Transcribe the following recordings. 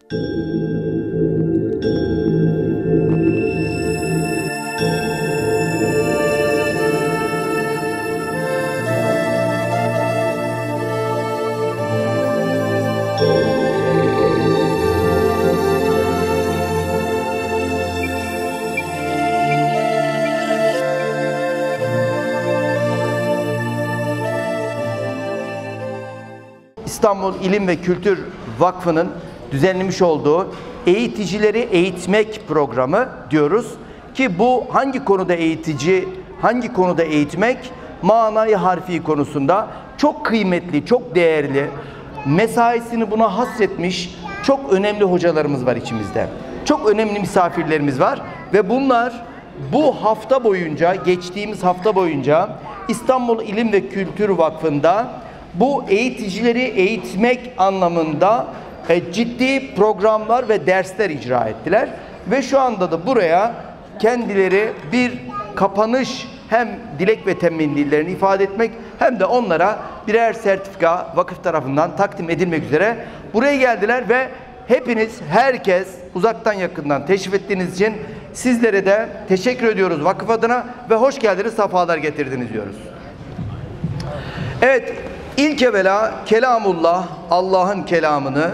İstanbul İlim ve Kültür Vakfı'nın düzenlemiş olduğu Eğiticileri Eğitmek programı diyoruz ki bu hangi konuda eğitici, hangi konuda eğitmek, manayı harfi konusunda çok kıymetli, çok değerli, mesaisini buna hasretmiş çok önemli hocalarımız var içimizde. Çok önemli misafirlerimiz var ve bunlar bu hafta boyunca, geçtiğimiz hafta boyunca İstanbul İlim ve Kültür Vakfı'nda bu eğiticileri eğitmek anlamında ciddi programlar ve dersler icra ettiler. Ve şu anda da buraya kendileri bir kapanış, hem dilek ve temennillerini ifade etmek hem de onlara birer sertifika vakıf tarafından takdim edilmek üzere buraya geldiler ve hepiniz, herkes uzaktan yakından teşrif ettiğiniz için sizlere de teşekkür ediyoruz vakıf adına ve hoş geldiniz, sefalar getirdiniz diyoruz. Evet, ilk evvela kelamullah, Allah'ın kelamını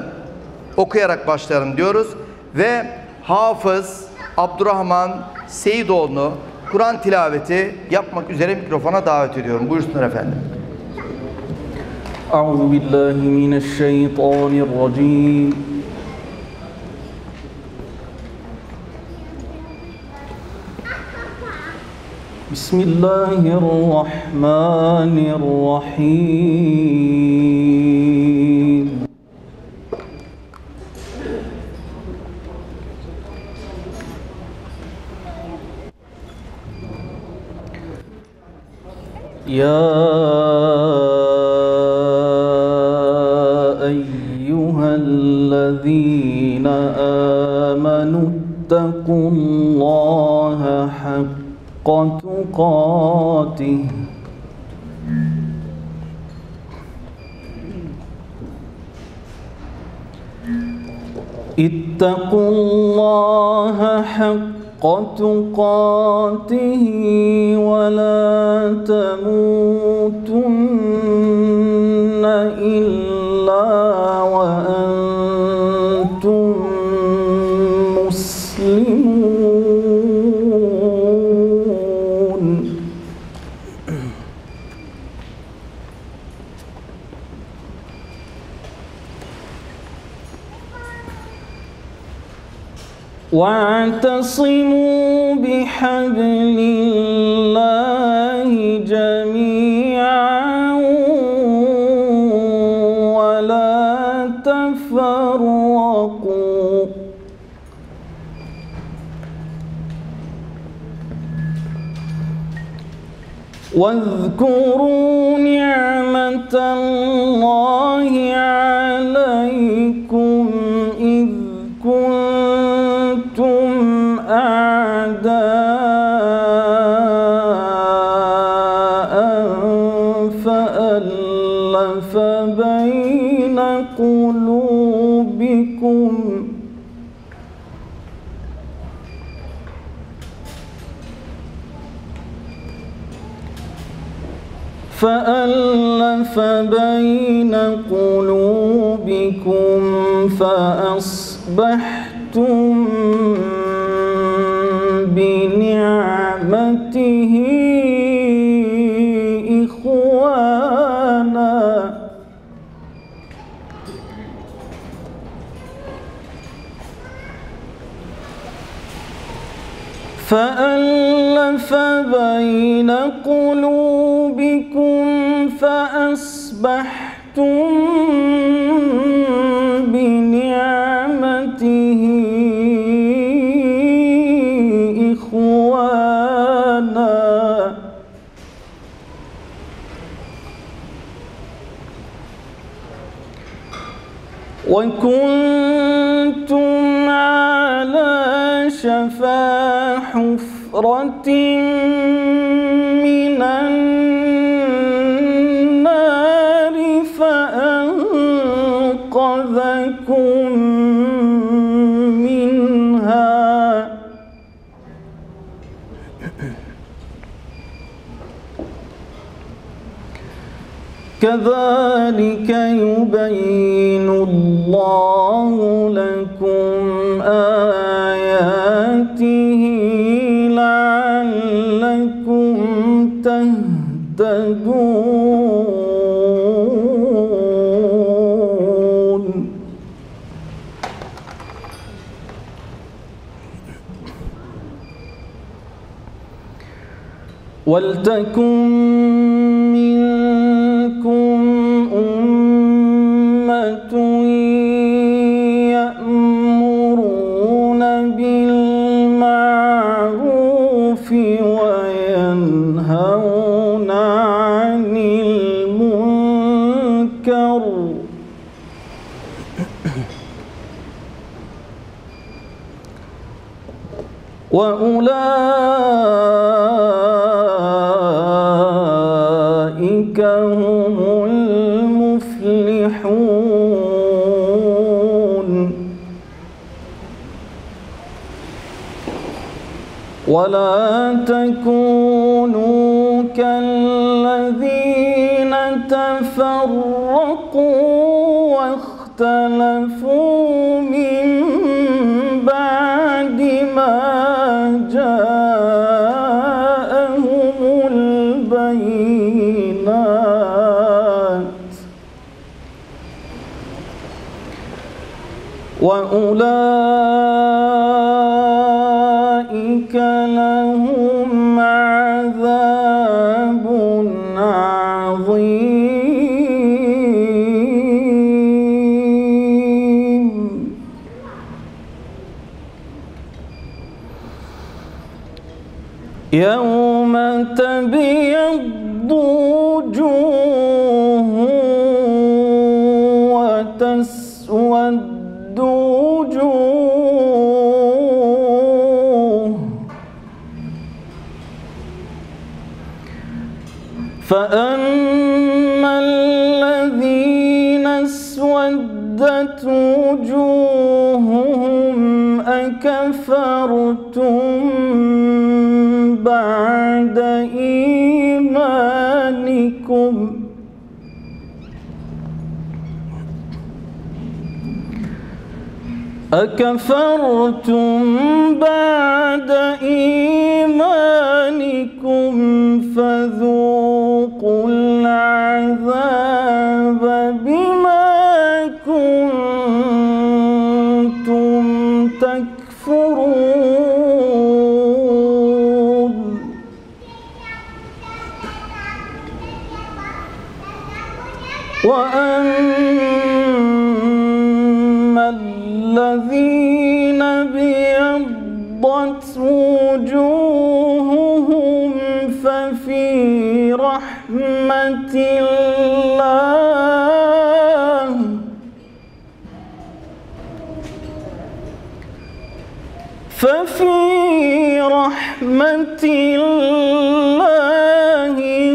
okuyarak başlayalım diyoruz ve Hafız Abdurrahman Seyidoğlu'nu Kur'an tilaveti yapmak üzere mikrofona davet ediyorum. Buyursunlar efendim. Euzubillahimineşşeytanirracim. Bismillahirrahmanirrahim. Ya eyyühellezîne âmenüttequllâhe hakka tukâtih. İttaqullâhe hakka tukâtihi ve lâ temûtunne illâ ve entum muslimun. وَاعْتَصِمُوا بِحَبْلِ اللَّهِ جَمِيعًا وَلَا تَفَرَّقُوا وَاذْكُرُوا نِعْمَةَ اللَّهِ عَلَيْكُمْ إِذْ كنتم أعداء فألف بين قلوبكم فأصبحتم بنعمته إخوانا فألف بين قلوبكم فأصبحتم بنعمته إخوانا وكنتم على شفا حفرة من النار فأنقذكم كذلك يبين الله لكم آياته لعلكم تهتدون. ولتكن منكم أمة يأمرون بالمعروف وينهون عن المنكر وأولئك هم المفلحون. ولا تكونوا كالذين تفرقوا واختلفوا من بعد ما جاءهم البينات وأولئك لهم عذاب عظيم. يوم تبيض وجوه وتسود وجوه فأما الذين اسودت وجوههم أكفرتم بعد إيمانكم فذوقوا العذاب بما كنتم تكفرون. وأما الذين ابيضت وجوههم ففي رحمة الله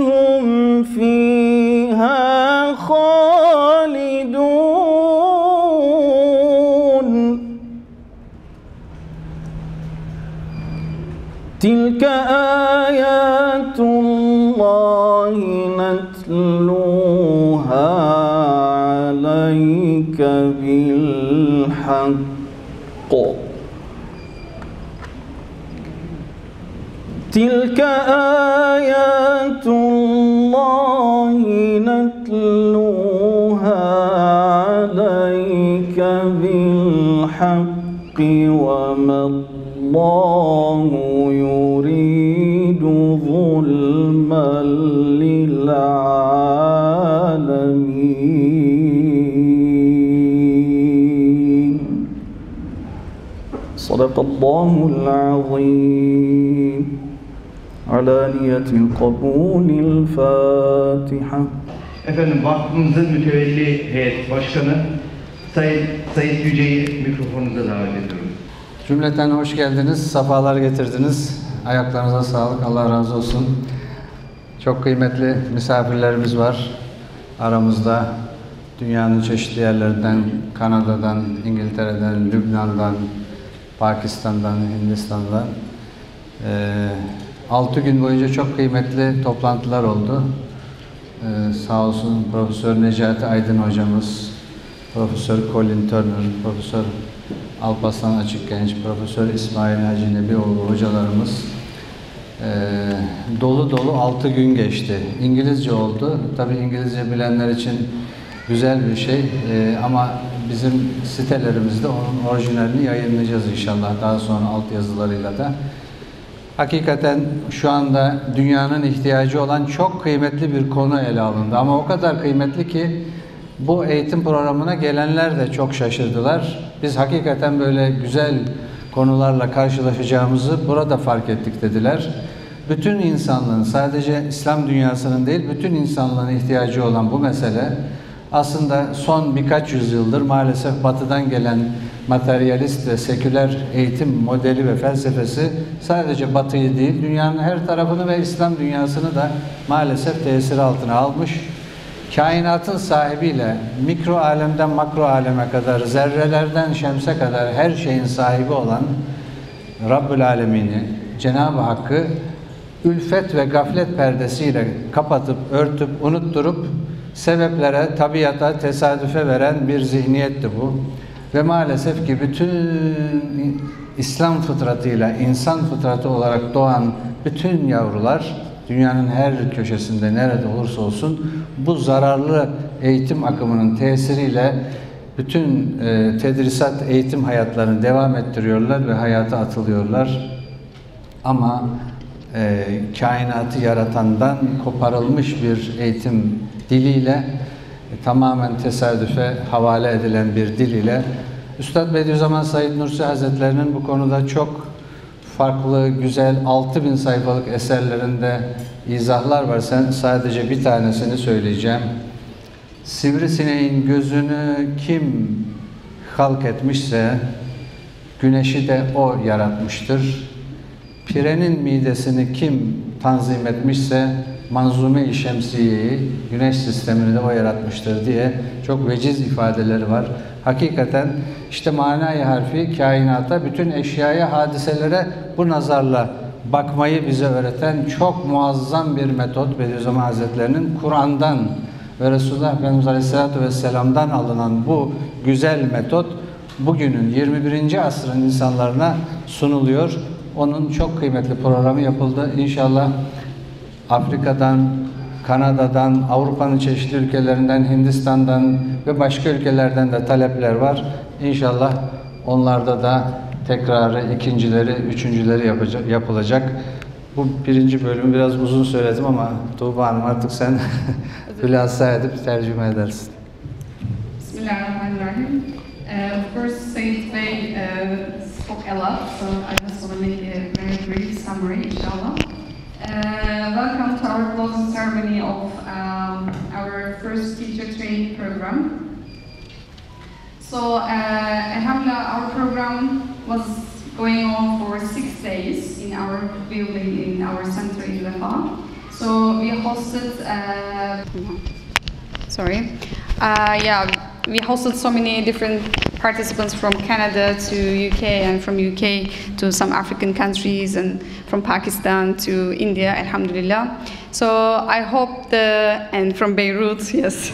هم فيها خالدون. تلك آيات الله نتلوها عليك بالحق. تلك آيات الله نتلوها عليك بالحق وما الله يريد ظلما للعالمين. صدق الله العظيم. Alaniyetil kabulil Fatiha. Efendim vakfımızın mütevelli heyet başkanı Sayın Yüce'yi mikrofonunuza davet ediyoruz. Cümleten hoş geldiniz, sefalar getirdiniz. Ayaklarınıza sağlık, Allah razı olsun. Çok kıymetli misafirlerimiz var aramızda. Dünyanın çeşitli yerlerinden, Kanada'dan, İngiltere'den, Lübnan'dan, Pakistan'dan, Hindistan'dan. 6 gün boyunca çok kıymetli toplantılar oldu. Sağ olsun Profesör Necati Aydın hocamız, Profesör Colin Turner, Profesör Alparslan Açıkgenç, Profesör İsmail Hacı Nebioğlu hocalarımız dolu dolu 6 gün geçti. İngilizce oldu. Tabii İngilizce bilenler için güzel bir şey ama bizim sitelerimizde onun orijinalini yayınlayacağız inşallah daha sonra altyazılarıyla da. Hakikaten şu anda dünyanın ihtiyacı olan çok kıymetli bir konu ele alındı ama o kadar kıymetli ki bu eğitim programına gelenler de çok şaşırdılar. Biz hakikaten böyle güzel konularla karşılaşacağımızı burada fark ettik dediler. Bütün insanlığın, sadece İslam dünyasının değil, bütün insanlığın ihtiyacı olan bu mesele aslında son birkaç yüzyıldır maalesef Batı'dan gelen materyalist ve seküler eğitim modeli ve felsefesi sadece Batı'yı değil, dünyanın her tarafını ve İslam dünyasını da maalesef tesir altına almış. Kainatın sahibiyle mikro alemden makro aleme kadar, zerrelerden şemse kadar her şeyin sahibi olan Rabbül Alemin'i, Cenab-ı Hakk'ı ülfet ve gaflet perdesiyle kapatıp, örtüp, unutturup sebeplere, tabiata, tesadüfe veren bir zihniyetti bu. Ve maalesef ki bütün İslam fıtratıyla, insan fıtratı olarak doğan bütün yavrular, dünyanın her köşesinde nerede olursa olsun bu zararlı eğitim akımının tesiriyle bütün tedrisat eğitim hayatlarını devam ettiriyorlar ve hayata atılıyorlar. Ama kainatı yaratandan koparılmış bir eğitim diliyle tamamen tesadüfe havale edilen bir dil ile Üstad Bediüzzaman Said Nursi Hazretlerinin bu konuda çok farklı, güzel 6000 sayfalık eserlerinde izahlar var. Sen sadece bir tanesini söyleyeceğim. Sivrisineğin gözünü kim halk etmişse güneşi de o yaratmıştır. Pirenin midesini kim tanzim etmişse Manzume-i Şemsiye'yi, güneş sistemini de o yaratmıştır diye çok veciz ifadeleri var. Hakikaten işte manayı harfi kainata, bütün eşyaya, hadiselere bu nazarla bakmayı bize öğreten çok muazzam bir metot Bediüzzaman Hazretlerinin Kur'an'dan ve Resulullah Efendimiz Aleyhisselatü Vesselam'dan alınan bu güzel metot bugünün 21. asrın insanlarına sunuluyor. Onun çok kıymetli programı yapıldı. İnşallah Afrika'dan, Kanada'dan, Avrupa'nın çeşitli ülkelerinden, Hindistan'dan ve başka ülkelerden de talepler var. İnşallah onlarda da tekrarı, ikincileri, üçüncüleri yapılacak. Bu birinci bölümü biraz uzun söyledim ama Tuğba Hanım artık sen hülasa edip tercüme edersin. Bismillahirrahmanirrahim. Of course, Said Bey spoke a lot, so I just want to make a very brief summary, inshallah. Welcome to our closing ceremony of our first teacher training program. So, alhamdulillah, our program was going on for 6 days in our building, in our center in Vefa. So, we hosted, we hosted so many different participants from Canada to UK and from UK to some African countries and from Pakistan to India, alhamdulillah. So I hope and from Beirut, yes,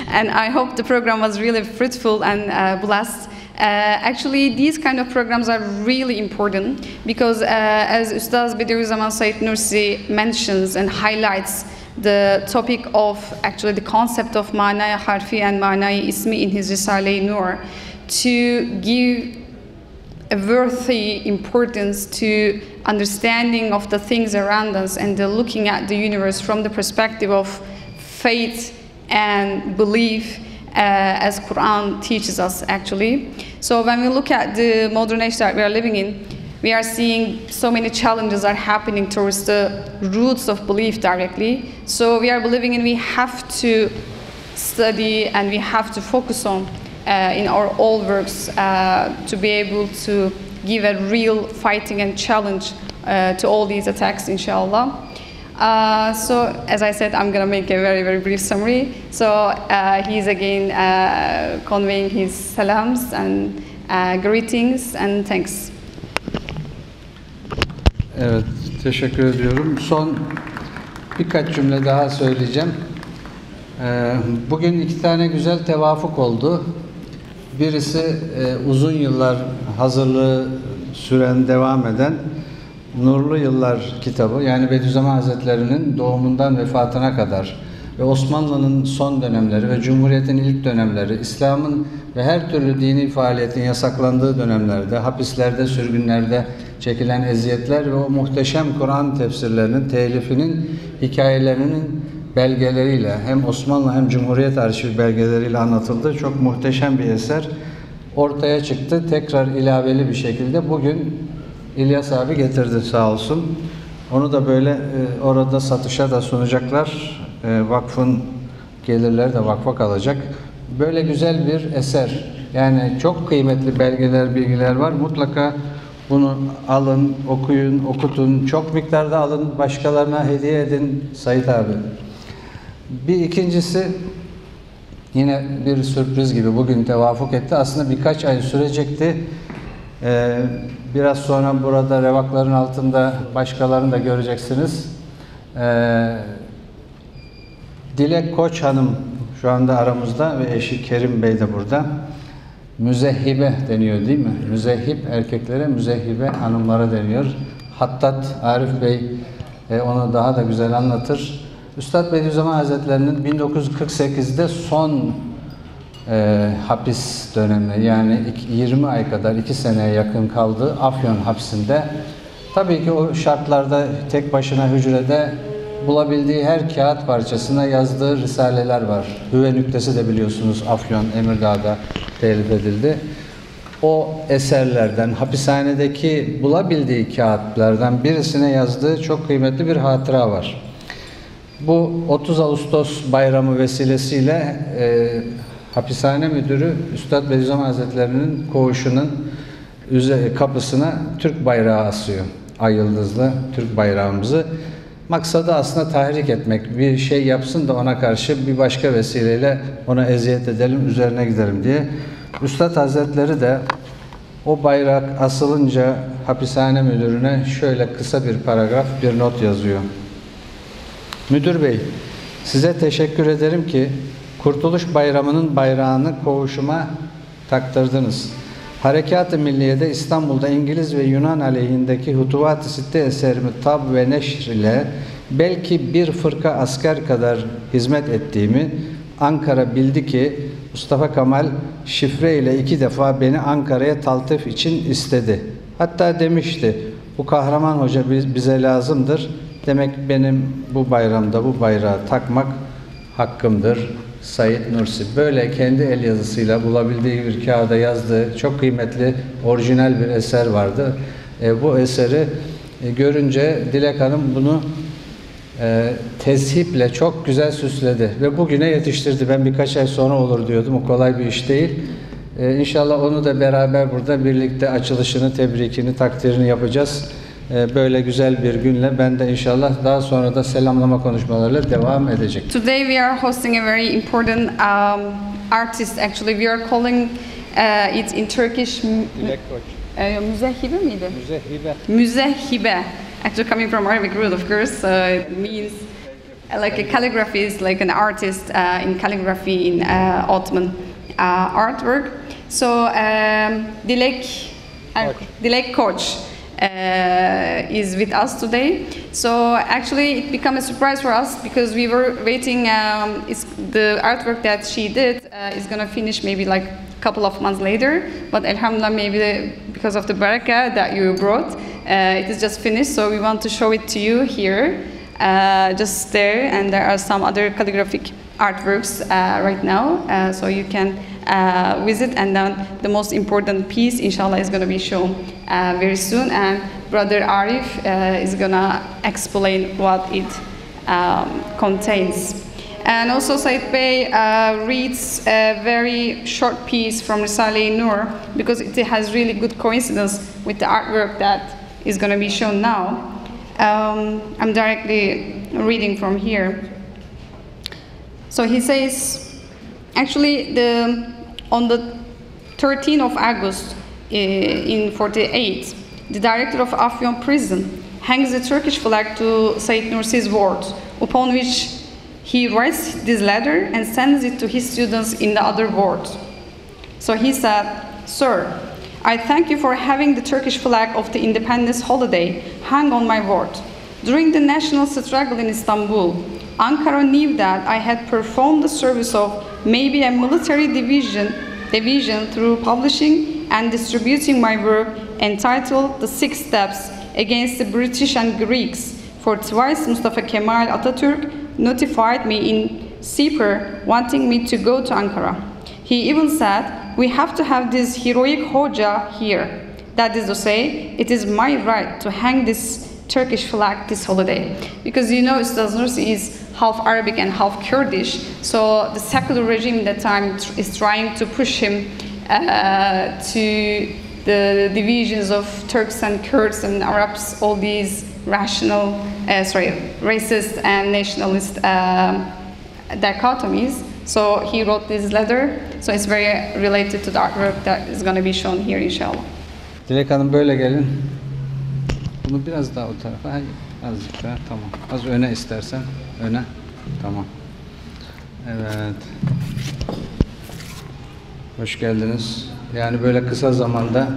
and I hope the program was really fruitful and blessed. Actually, these kind of programs are really important because as Ustaz Bediüzzaman Said Nursi mentions and highlights the topic of actually the concept of Manaya Harfi and Manaya Ismi in his Risale-i Nur, to give a worthy importance to understanding of the things around us and the looking at the universe from the perspective of faith and belief as Quran teaches us actually. So when we look at the modern age that we are living in, we are seeing so many challenges are happening towards the roots of belief directly. So we are believing in we have to study and we have to focus on in our all works to be able to give a real fighting and challenge to all these attacks, inshallah. So as I said, I'm going to make a very, very brief summary. So he's again conveying his salams and greetings and thanks. Evet, teşekkür ediyorum. Son birkaç cümle daha söyleyeceğim. Bugün iki tane güzel tevafuk oldu. Birisi uzun yıllar hazırlığı süren, devam eden Nurlu Yıllar kitabı. Yani Bediüzzaman Hazretleri'nin doğumundan vefatına kadar ve Osmanlı'nın son dönemleri ve Cumhuriyet'in ilk dönemleri, İslam'ın ve her türlü dini faaliyetin yasaklandığı dönemlerde, hapislerde, sürgünlerde çekilen eziyetler ve o muhteşem Kur'an tefsirlerinin, telifinin, hikayelerinin belgeleriyle hem Osmanlı hem Cumhuriyet arşivi belgeleriyle anlatıldığı çok muhteşem bir eser ortaya çıktı. Tekrar ilaveli bir şekilde bugün İlyas abi getirdi sağ olsun. Onu da böyle orada satışa da sunacaklar. Vakfın gelirleri de vakfa kalacak. Böyle güzel bir eser. Yani çok kıymetli belgeler, bilgiler var. Mutlaka bunu alın, okuyun, okutun. Çok miktarda alın, başkalarına hediye edin Sait abi. Bir ikincisi yine bir sürpriz gibi bugün tevafuk etti. Aslında birkaç ay sürecekti. Biraz sonra burada revakların altında başkalarını da göreceksiniz. Dilek Koç Hanım şu anda aramızda ve eşi Kerim Bey de burada. Müzehhibe deniyor değil mi? Müzehhib erkeklere, müzehhibe hanımlara deniyor. Hattat Arif Bey onu daha da güzel anlatır. Üstad Bediüzzaman Hazretleri'nin 1948'de son hapis dönemi, yani 20 ay kadar 2 seneye yakın kaldığı Afyon hapsinde, tabii ki o şartlarda tek başına hücrede bulabildiği her kağıt parçasına yazdığı risaleler var. Hüve Nüktesi de biliyorsunuz Afyon Emirdağ'da telif edildi. O eserlerden, hapishanedeki bulabildiği kağıtlardan birisine yazdığı çok kıymetli bir hatıra var. Bu 30 Ağustos bayramı vesilesiyle hapishane müdürü Üstad Bediüzzaman Hazretleri'nin koğuşunun kapısına Türk bayrağı asıyor. Ay yıldızlı Türk bayrağımızı. Maksadı aslında tahrik etmek. Bir şey yapsın da ona karşı bir başka vesileyle ona eziyet edelim, üzerine gidelim diye. Üstad Hazretleri de o bayrak asılınca hapishane müdürüne şöyle kısa bir paragraf, bir not yazıyor. Müdür Bey, size teşekkür ederim ki Kurtuluş Bayramı'nın bayrağını koğuşuma taktırdınız. Harekat-ı Milliye'de İstanbul'da İngiliz ve Yunan aleyhindeki Hutuvat-ı Sitte eserimi tab ve neşr ile belki bir fırka asker kadar hizmet ettiğimi Ankara bildi ki Mustafa Kemal şifre ile 2 defa beni Ankara'ya taltif için istedi. Hatta demişti, bu kahraman hoca bize lazımdır. Demek benim bu bayramda bu bayrağı takmak hakkımdır. Said Nursi. Böyle kendi el yazısıyla bulabildiği bir kağıda yazdığı çok kıymetli orijinal bir eser vardı. Bu eseri görünce Dilek Hanım bunu tezhiple çok güzel süsledi ve bugüne yetiştirdi. Ben birkaç ay sonra olur diyordum. O kolay bir iş değil. İnşallah onu da beraber burada birlikte açılışını, tebrikini, takdirini yapacağız. Böyle güzel bir günle ben de inşallah daha sonra da selamlama konuşmalarıyla devam edecek. Today we are hosting a very important artist. Actually, we are calling it in Turkish. Müzehhibe miydi? Müzehhibe. Müzehhibe. Actually, coming from Arabic root, of course, it means like a calligraphy is like an artist in calligraphy in Ottoman artwork. So Dilek Koç is with us today. So actually it became a surprise for us because we were waiting. The artwork that she did is gonna finish maybe like a couple of months later. But alhamdulillah, maybe because of the barakah that you brought, it is just finished. So we want to show it to you here, just there. And there are some other calligraphic artworks right now, so you can visit, and then the most important piece inshallah is going to be shown very soon, and brother Arif is going to explain what it contains. And also Said Bey reads a very short piece from Risale-i Nur because it has really good coincidence with the artwork that is going to be shown now. I'm directly reading from here. So he says, actually, on the 13th of August in 48, the director of Afyon prison hangs the Turkish flag to Said Nursi's words, upon which he writes this letter and sends it to his students in the other ward. So he said, "Sir, I thank you for having the Turkish flag of the independence holiday hung on my ward. During the national struggle in Istanbul, Ankara knew that I had performed the service of maybe a military division through publishing and distributing my work entitled The Six Steps Against the British and Greeks, for twice Mustafa Kemal Atatürk notified me in Siper wanting me to go to Ankara. He even said, we have to have this heroic Hoca here. That is to say, it is my right to hang this Turkish flag this holiday." Because you know Ustaz Nursi is half Arabic and half Kurdish, so the secular regime at that time is trying to push him to the divisions of Turks and Kurds and Arabs, all these racist and nationalist dichotomies. So he wrote this letter, so it's very related to the artwork that is going to be shown here inşallah. Dilek Hanım böyle gelin. Bunu biraz daha o tarafa, azıcık daha, tamam. Az öne istersen, öne, tamam. Evet. Hoş geldiniz. Yani böyle kısa zamanda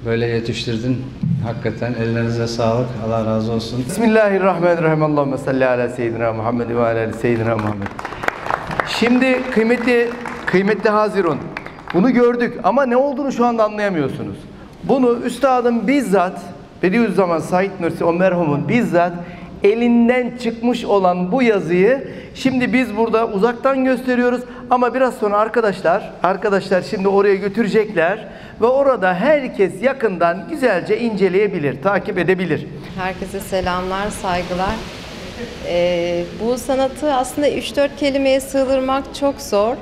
böyle yetiştirdin. Hakikaten ellerinize sağlık. Allah razı olsun. Bismillahirrahmanirrahim. Allahümme salli ala seyyidina Muhammed ve ala seyyidina Muhammed. Şimdi kıymetli Hazirun, bunu gördük ama ne olduğunu şu anda anlayamıyorsunuz. Bunu üstadın bizzat, Bediüzzaman Said Nursi o merhumun bizzat elinden çıkmış olan bu yazıyı şimdi biz burada uzaktan gösteriyoruz ama biraz sonra arkadaşlar şimdi oraya götürecekler ve orada herkes yakından güzelce inceleyebilir, takip edebilir. Herkese selamlar, saygılar. Bu sanatı aslında 3-4 kelimeye sığdırmak çok zor.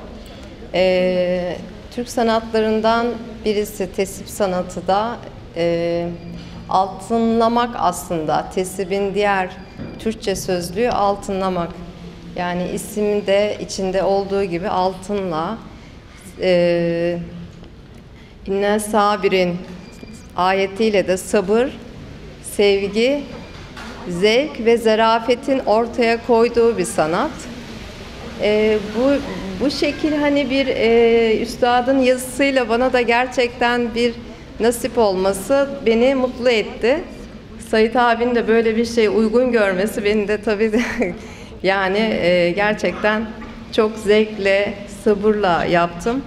Türk sanatlarından birisi tesip sanatı da altınlamak aslında. Tesibin diğer Türkçe sözlüğü altınlamak. Yani isimde içinde olduğu gibi altınla İnne sabirin ayetiyle de sabır, sevgi, zevk ve zarafetin ortaya koyduğu bir sanat. Bu şekil hani bir üstadın yazısıyla bana da gerçekten bir nasip olması beni mutlu etti. Sait abinin de böyle bir şey uygun görmesi beni de tabii yani gerçekten çok zevkle, sabırla yaptım.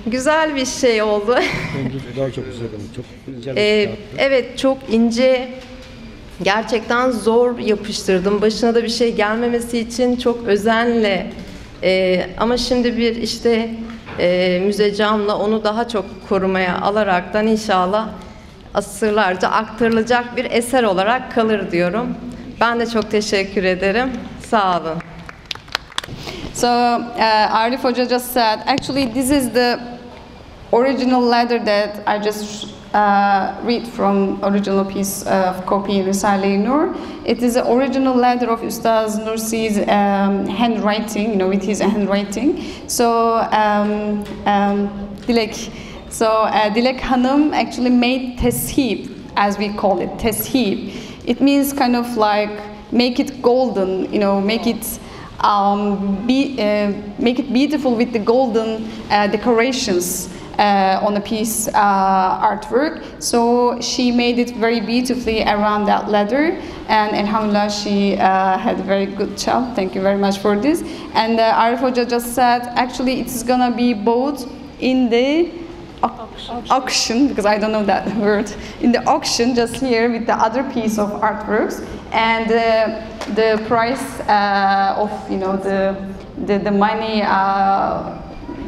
Güzel bir şey oldu. Daha çok güzel oldu. Çok ince evet, çok ince. Gerçekten zor yapıştırdım. Başına da bir şey gelmemesi için çok özenle. Ama şimdi bir işte müze camla onu daha çok korumaya alaraktan inşallah asırlarca aktarılacak bir eser olarak kalır diyorum. Ben de çok teşekkür ederim. Sağ olun. So Arif Hoca just said, actually this is the original letter that I just read from original piece of copy in Risale-i Nur. It is the original letter of Ustaz Nursi's handwriting, you know, with his handwriting. So Dilek Hanım actually made teshib, as we call it, teshib. It means kind of like make it golden, you know, make it beautiful with the golden decorations on a piece artwork. So she made it very beautifully around that letter, and alhamdulillah she had a very good job. Thank you very much for this. And Arif Hoca just said actually it's gonna be bought in the auction, because I don't know that word, in the auction just here with the other piece of artworks, and the price of, you know, the money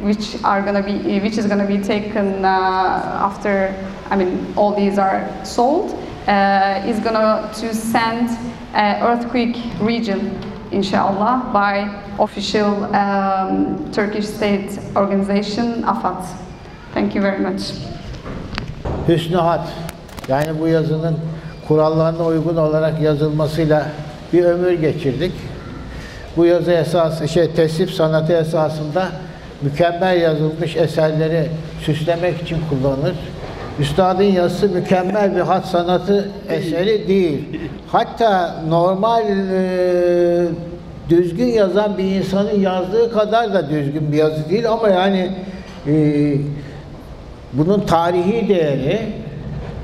which is gonna be taken after, I mean, all these are sold, is gonna to send earthquake region, inshallah, by official Turkish state organization AFAD. Thank you very much. Hüsnü hat, yani bu yazının kurallarına uygun olarak yazılmasıyla bir ömür geçirdik. Bu yazı tesip sanatı esasında mükemmel yazılmış eserleri süslemek için kullanılır. Üstadın yazısı mükemmel bir hat sanatı eseri değil. Hatta normal düzgün yazan bir insanın yazdığı kadar da düzgün bir yazı değil ama yani bunun tarihi değeri,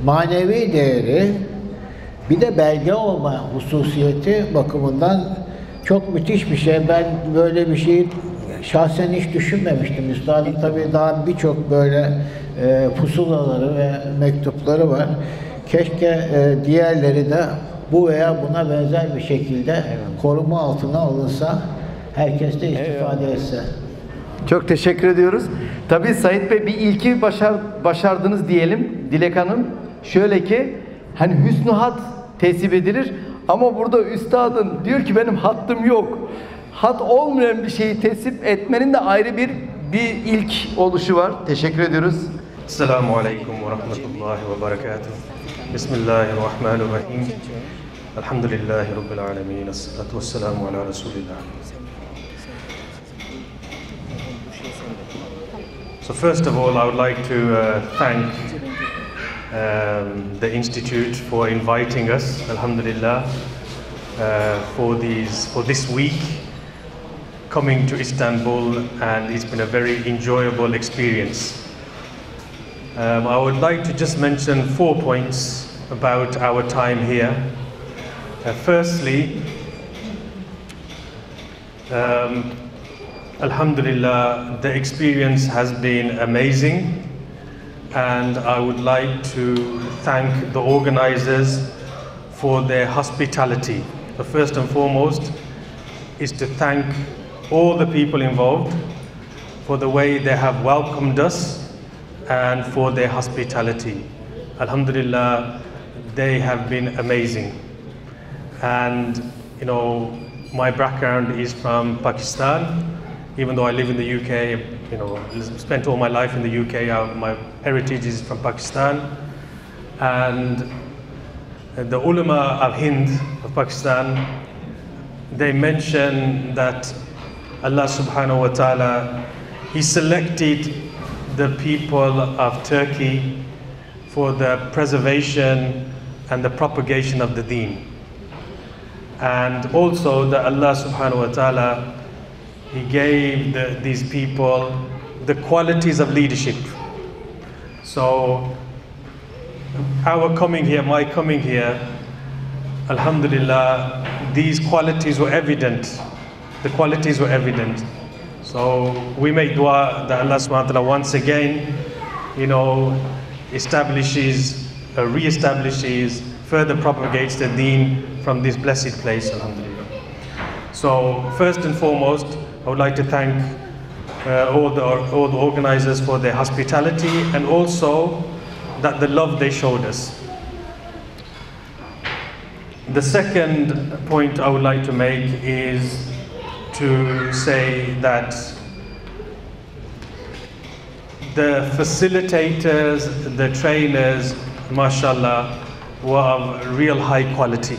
manevi değeri, bir de belge olma hususiyeti bakımından çok müthiş bir şey. Ben böyle bir şeyi şahsen hiç düşünmemiştim. Üstadın tabii daha birçok böyle pusulaları ve mektupları var. Keşke diğerleri de bu veya buna benzer bir şekilde koruma altına alınsa, herkes de istifade etse. Çok teşekkür ediyoruz. Tabii Sait Bey bir ilki başardınız diyelim Dilek Hanım. Şöyle ki hani hüsnü hat tesip edilir ama burada üstadın diyor ki benim hattım yok. Hat olmayan bir şeyi tesip etmenin de ayrı bir ilk oluşu var. Teşekkür ediyoruz. Esselamu Aleyküm ve Rahmetullahi ve Berekatuhu. Bismillahirrahmanirrahim. Elhamdülillahi Rabbil Alemin. Esselatu vesselamu ala Resulillah. So first of all, I would like to thank the Institute for inviting us, alhamdulillah, for this week coming to Istanbul, and it's been a very enjoyable experience. I would like to just mention 4 points about our time here. Firstly, alhamdulillah, the experience has been amazing, and I would like to thank the organizers for their hospitality. The first and foremost is to thank all the people involved for the way they have welcomed us and for their hospitality. Alhamdulillah, they have been amazing. And you know, my background is from Pakistan. Even though I live in the UK, you know, spent all my life in the UK, my heritage is from Pakistan. And the ulama of Hind, of Pakistan, they mention that Allah subhanahu wa ta'ala, He selected the people of Turkey for the preservation and the propagation of the deen. And also that Allah subhanahu wa ta'ala, He gave these people the qualities of leadership. So our coming here, my coming here, alhamdulillah, these qualities were evident. The qualities were evident. So we make dua that Allah subhanahu wa ta'ala once again, you know, re-establishes, further propagates the deen from this blessed place, alhamdulillah. So first and foremost, I would like to thank all the organizers for their hospitality and also that the love they showed us. The second point I would like to make is to say that the facilitators, the trainers, mashallah, were of real high quality,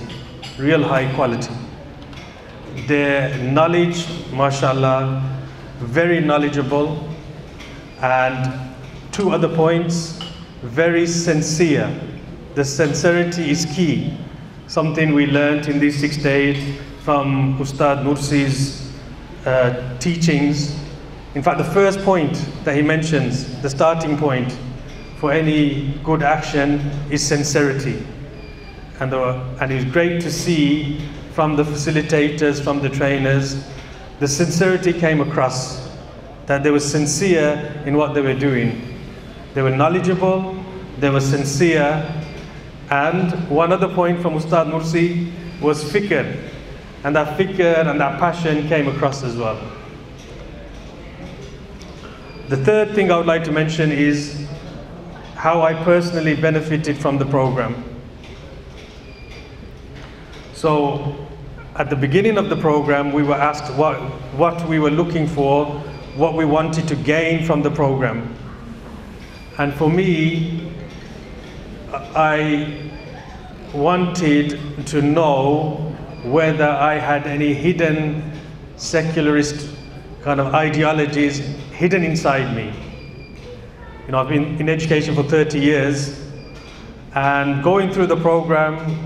real high quality. Their knowledge, mashallah, very knowledgeable. And 2 other points, very sincere. The sincerity is key. Something we learned in these 6 days from Ustad Nursi's teachings. In fact, the first point that he mentions, the starting point for any good action is sincerity. And it's great to see from the facilitators, from the trainers, the sincerity came across, that they were sincere in what they were doing. They were knowledgeable, they were sincere, and one other point from Ustad Nursi was fikr, and that fikr and that passion came across as well. The third thing I would like to mention is how I personally benefited from the program. So at the beginning of the program, we were asked what we were looking for, what we wanted to gain from the program. And for me, I wanted to know whether I had any hidden secularist kind of ideologies hidden inside me. You know, I've been in education for 30 years, and going through the program,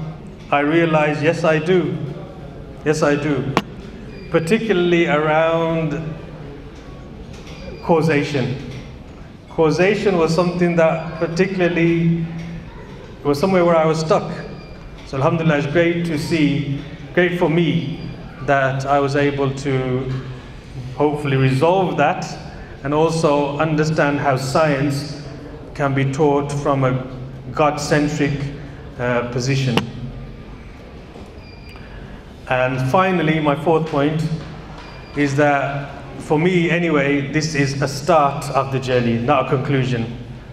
I realized, yes, I do. Yes, I do. particularly around causation. Causation was something that particularly was somewhere where I was stuck. So alhamdulillah, it's great to see, great for me that I was able to hopefully resolve that and also understand how science can be taught from a God-centric position. And finally, my fourth point is that for me anyway, this is a start of the journey, not a conclusion.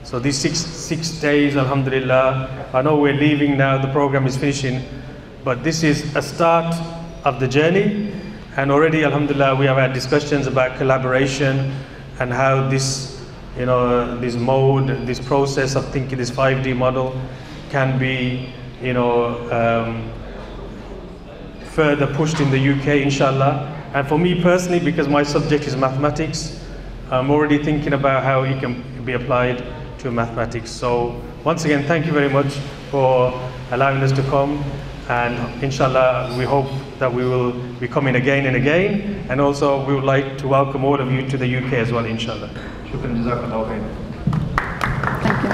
So these six days, alhamdulillah, I know we're leaving now, the program is finishing, but this is a start of the journey. And already, alhamdulillah, we have had discussions about collaboration and how this, you know, this mode, this process of thinking, this 5D model can be, you know, further pushed in the UK, inshallah. And for me personally, because my subject is mathematics, I'm already thinking about how it can be applied to mathematics. So once again, thank you very much for allowing us to come. And inshallah, we hope that we will be coming again and again. And also, we would like to welcome all of you to the UK as well, inshallah. Shukran, jazakallahu khairan. Thank you.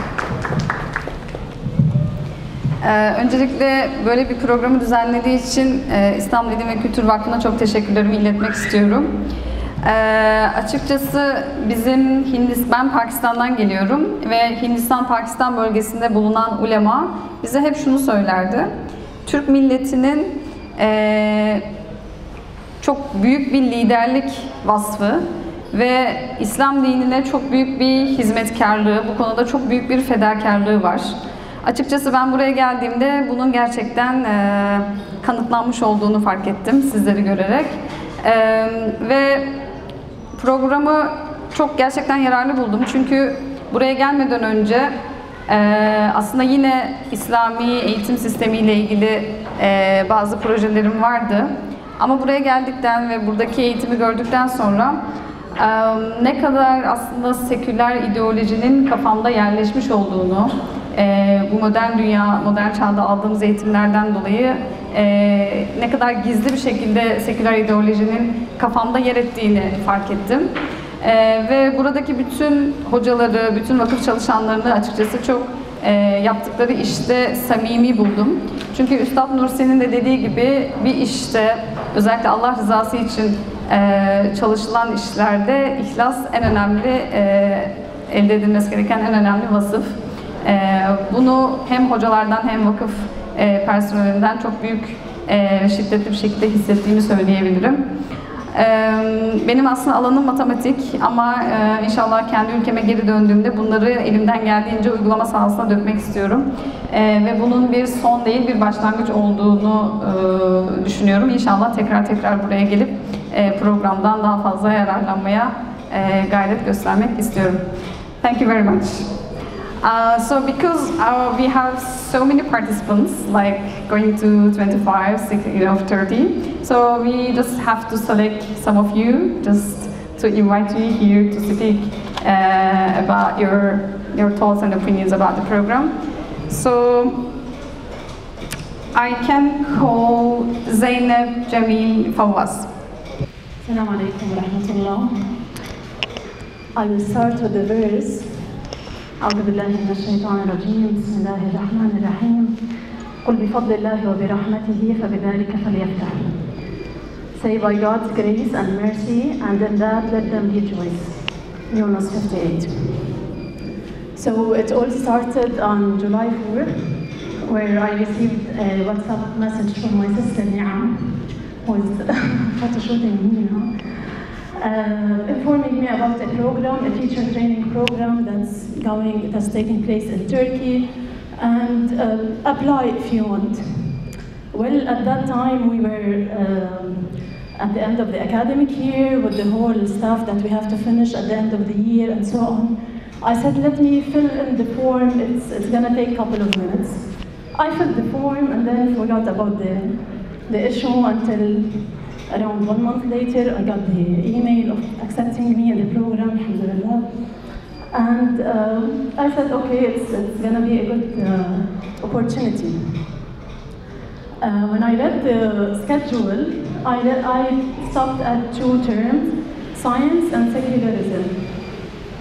Öncelikle böyle bir programı düzenlediği için İstanbul İlim ve Kültür Vakfı'na çok teşekkürlerimi iletmek istiyorum. Açıkçası ben Pakistan'dan geliyorum ve Hindistan-Pakistan bölgesinde bulunan ulema bize hep şunu söylerdi. Türk milletinin çok büyük bir liderlik vasfı ve İslam dinine çok büyük bir hizmetkarlığı, bu konuda çok büyük bir fedakarlığı var. Açıkçası ben buraya geldiğimde bunun gerçekten kanıtlanmış olduğunu fark ettim sizleri görerek. Ve programı çok gerçekten yararlı buldum. Çünkü buraya gelmeden önce aslında yine İslami eğitim sistemiyle ilgili bazı projelerim vardı. Ama buraya geldikten ve buradaki eğitimi gördükten sonra ne kadar aslında seküler ideolojinin kafamda yerleşmiş olduğunu, bu modern dünya, modern çağda aldığımız eğitimlerden dolayı ne kadar gizli bir şekilde seküler ideolojinin kafamda yer ettiğini fark ettim. Ve buradaki bütün hocaları, bütün vakıf çalışanlarını açıkçası çok yaptıkları işte samimi buldum. Çünkü Üstad Nursi'nin de dediği gibi bir işte, özellikle Allah rızası için çalışılan işlerde ihlas en önemli, elde edilmesi gereken en önemli vasıf. Bunu hem hocalardan hem vakıf personelinden çok büyük şiddetli bir şekilde hissettiğimi söyleyebilirim. Benim aslında alanım matematik ama inşallah kendi ülkeme geri döndüğümde bunları elimden geldiğince uygulama sahasına dökmek istiyorum. Ve bunun bir son değil, bir başlangıç olduğunu düşünüyorum. İnşallah tekrar buraya gelip programdan daha fazla yararlanmaya gayret göstermek istiyorum. Thank you very much. So because we have so many participants, like going to 25, 30, so we just have to select some of you just to invite you here to speak about your thoughts and opinions about the program. So I can call Zeynep Jamil Fawaz. Assalamu alaikum wa rahmatullah. I will start with the verse. أعوذ بالله من الشيطان الرجيم بسم الله الرحمن الرحيم قل بفضل الله وبرحمته فبذلك فليفرحوا. Say by God's grace and mercy, and in that let them rejoice. Yunus 58. So it all started on July 4, where I received a WhatsApp message from my sister Ni'am, who is photoshooting me now. Informing me about a program, a teacher training program that's taking place in Turkey, and apply if you want. Well, at that time we were at the end of the academic year with the whole stuff that we have to finish at the end of the year and so on. I said, let me fill in the form, it's gonna take a couple of minutes. I filled the form and then forgot about the issue until around 1 month later, I got the email of accepting me in the program, alhamdulillah. And I said, okay, it's gonna be a good opportunity. When I read the schedule, I stopped at 2 terms, science and secularism.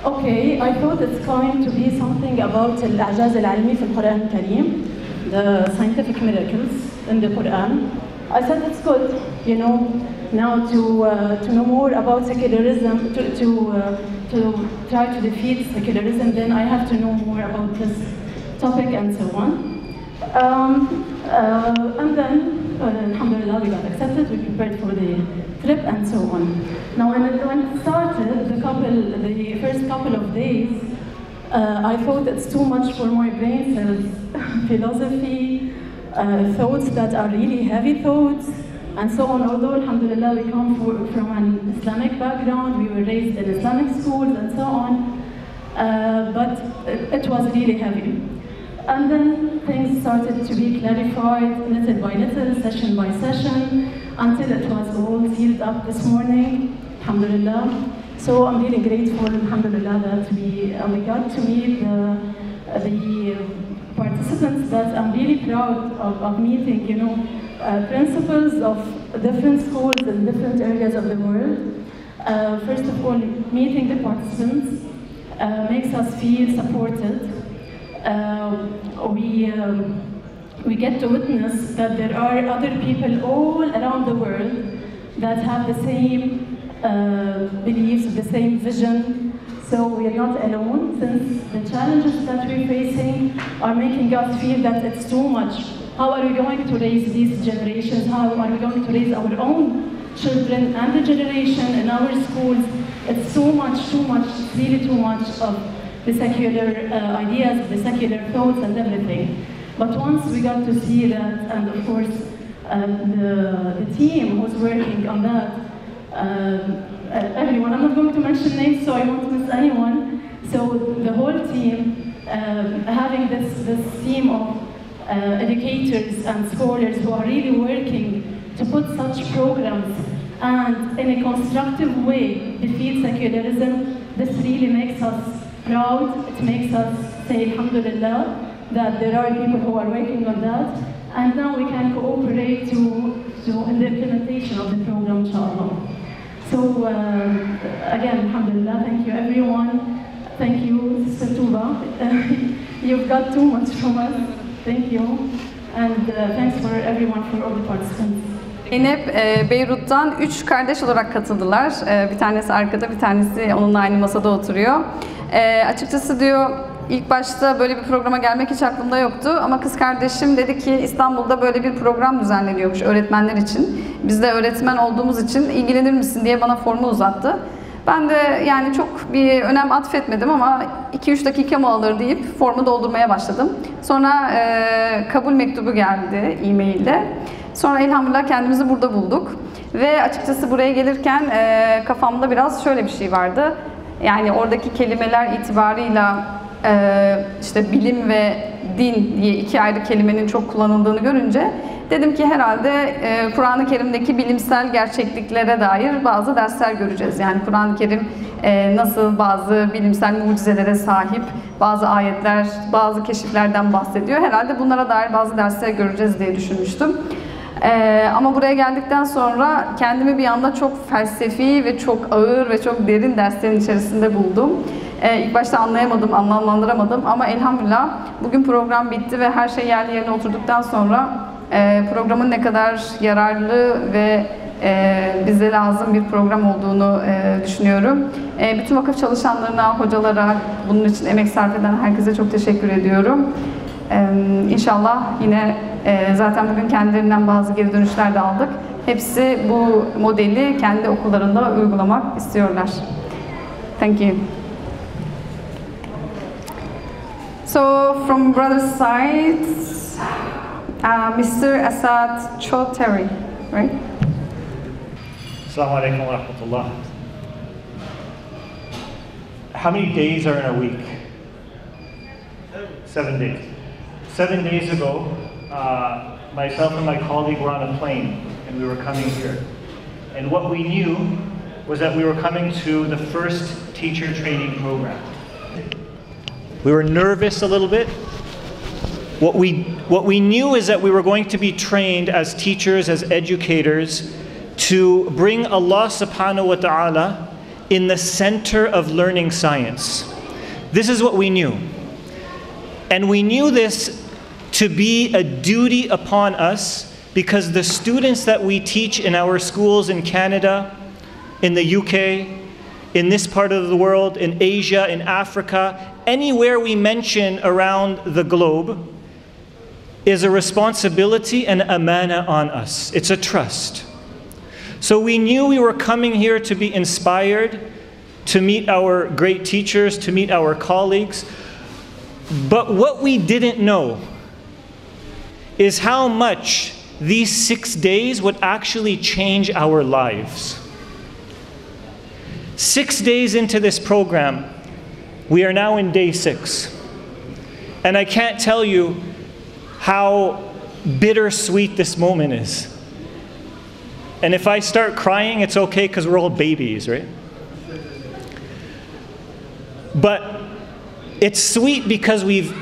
Okay, I thought it's going to be something about الإعجاز العلمي في القرآن الكريم, the scientific miracles in the Quran. I said it's good, you know, now to know more about secularism, to try to defeat secularism, then I have to know more about this topic and so on. And then, alhamdulillah, we got accepted, we prepared for the trip and so on. Now, when it started, the first couple of days, I thought it's too much for my brain cells. Philosophy, thoughts that are really heavy thoughts, and so on. Although, alhamdulillah, we come from an Islamic background, we were raised in Islamic schools and so on, but it was really heavy. And then things started to be clarified little by little, session by session, until it was all sealed up this morning, alhamdulillah. So I'm really grateful, alhamdulillah, that we got to meet the participants that I'm really proud of meeting, you know, principals of different schools in different areas of the world. First of all, meeting the participants makes us feel supported. We get to witness that there are other people all around the world that have the same beliefs, the same vision. So we are not alone, since the challenges that we're facing are making us feel that it's too much. How are we going to raise these generations? How are we going to raise our own children and the generation in our schools? It's too much, it's really too much of the secular ideas, the secular thoughts and everything. But once we got to see that, and of course the team who's working on that, everyone, I'm not going to mention names so I won't miss anyone, so the whole team, having this team of educators and scholars who are really working to put such programs and in a constructive way defeat secularism, this really makes us proud. It makes us say alhamdulillah that there are people who are working on that, and now we can cooperate in the implementation of the program, inshallah. So again, alhamdulillah, thank you everyone. Thank you, Sister Tuba. You've got too much from us. Thank you. And thanks for everyone, for all the participants. Zeynep, Beyrut'tan 3 kardeş olarak katıldılar. Bir tanesi arkada, bir tanesi onunla aynı masada oturuyor. Açıkçası diyor, ilk başta böyle bir programa gelmek hiç aklımda yoktu ama kız kardeşim dedi ki İstanbul'da böyle bir program düzenleniyormuş öğretmenler için. Biz de öğretmen olduğumuz için ilgilenir misin diye bana formu uzattı. Ben de yani çok bir önem atfetmedim ama 2-3 dakika mı alır deyip formu doldurmaya başladım. Sonra kabul mektubu geldi e-mail'de. Sonra elhamdülillah kendimizi burada bulduk. Ve açıkçası buraya gelirken kafamda biraz şöyle bir şey vardı. Yani oradaki kelimeler itibarıyla işte bilim ve din diye 2 ayrı kelimenin çok kullanıldığını görünce dedim ki herhalde Kur'an-ı Kerim'deki bilimsel gerçekliklere dair bazı dersler göreceğiz. Yani Kur'an-ı Kerim nasıl bazı bilimsel mucizelere sahip, bazı ayetler, bazı keşiflerden bahsediyor. Herhalde bunlara dair bazı dersler göreceğiz diye düşünmüştüm. Ama buraya geldikten sonra kendimi bir anda çok felsefi ve çok ağır ve çok derin derslerin içerisinde buldum. İlk başta anlayamadım, anlamlandıramadım ama elhamdülillah bugün program bitti ve her şey yerli yerine oturduktan sonra programın ne kadar yararlı ve bize lazım bir program olduğunu düşünüyorum. Bütün vakıf çalışanlarına, hocalara, bunun için emek sarf eden herkese çok teşekkür ediyorum. İnşallah yine zaten bugün kendilerinden bazı geri dönüşler de aldık. Hepsi bu modeli kendi okullarında uygulamak istiyorlar. Thank you. So from brother's side, Mr. Asad Chaudhary, right? Assalamu alaikum wa rahmatullah. How many days are in a week? 7 days. 7 days ago, myself and my colleague were on a plane and we were coming here. And what we knew was that we were coming to the first teacher training program. We were nervous a little bit. What we knew is that we were going to be trained as teachers, as educators, to bring Allah subhanahu wa ta'ala in the center of learning science. This is what we knew. And we knew this to be a duty upon us because the students that we teach in our schools in Canada, in the UK, in this part of the world, in Asia, in Africa, anywhere we mention around the globe, is a responsibility and amana on us. It's a trust. So we knew we were coming here to be inspired, to meet our great teachers, to meet our colleagues. But what we didn't know is how much these 6 days would actually change our lives. 6 days into this program, we are now in day 6. And I can't tell you how bittersweet this moment is. And if I start crying, it's okay because we're all babies, right? But it's sweet because we've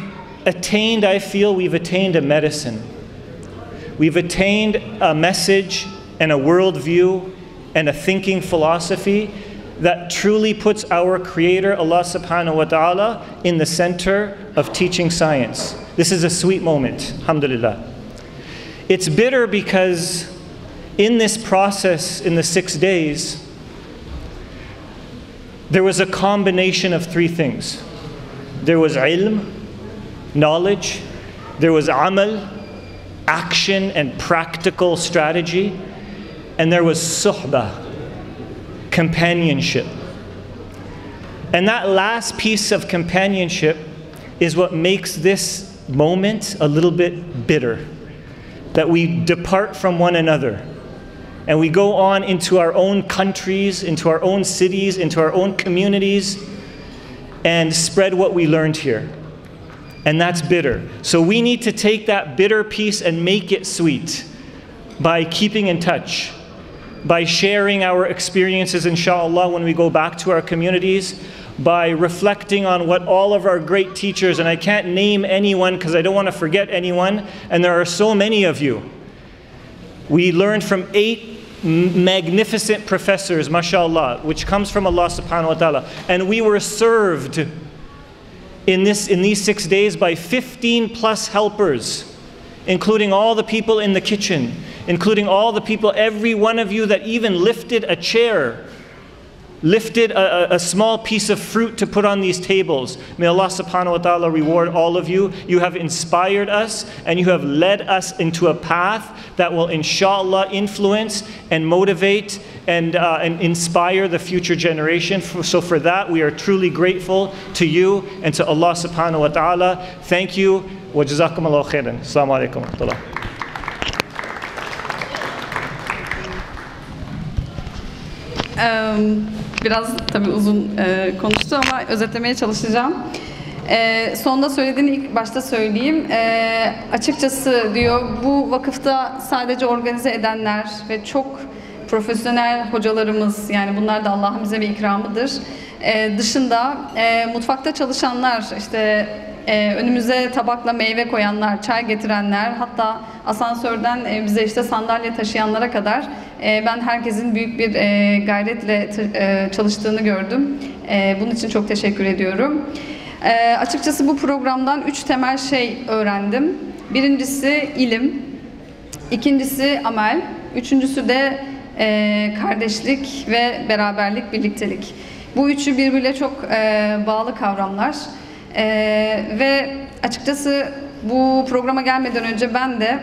attained, I feel we've attained a medicine. We've attained a message and a worldview and a thinking philosophy that truly puts our Creator, Allah subhanahu wa ta'ala, in the center of teaching science. This is a sweet moment, alhamdulillah. It's bitter because in this process, in the 6 days, there was a combination of 3 things. There was ilm, knowledge. There was amal, action and practical strategy. And there was suhbah, companionship. And that last piece of companionship is what makes this moment a little bit bitter. That we depart from one another. And we go on into our own countries, into our own cities, into our own communities, and spread what we learned here. And that's bitter. So we need to take that bitter piece and make it sweet by keeping in touch, by sharing our experiences, inshallah, when we go back to our communities, by reflecting on what all of our great teachers, and I can't name anyone because I don't want to forget anyone, and there are so many of you. We learned from 8 magnificent professors, mashallah, which comes from Allah subhanahu wa ta'ala. And we were served in these 6 days by 15 plus helpers, including all the people in the kitchen, including all the people, every one of you that even lifted a chair, lifted a small piece of fruit to put on these tables. May Allah subhanahu wa ta'ala reward all of you. You have inspired us and you have led us into a path that will inshallah influence and motivate and inspire the future generation. So for that we are truly grateful to you and to Allah subhanahu wa ta'ala. Thank you. Wa jazakumullahu khairan. Assalamu alaikum wa rahmatullah. Biraz tabii uzun konuştu ama özetlemeye çalışacağım. Sonda söylediğini ilk başta söyleyeyim. Açıkçası diyor, bu vakıfta sadece organize edenler ve çok profesyonel hocalarımız, yani bunlar da Allah'ın bize bir ikramıdır. Dışında mutfakta çalışanlar, işte önümüze tabakla meyve koyanlar, çay getirenler, hatta asansörden bize işte sandalye taşıyanlara kadar ben herkesin büyük bir gayretle çalıştığını gördüm. Bunun için çok teşekkür ediyorum. Açıkçası bu programdan 3 temel şey öğrendim. Birincisi ilim, ikincisi amel, üçüncüsü de kardeşlik ve beraberlik, birliktelik. Bu üçü birbiriyle çok bağlı kavramlar. Ve açıkçası bu programa gelmeden önce ben de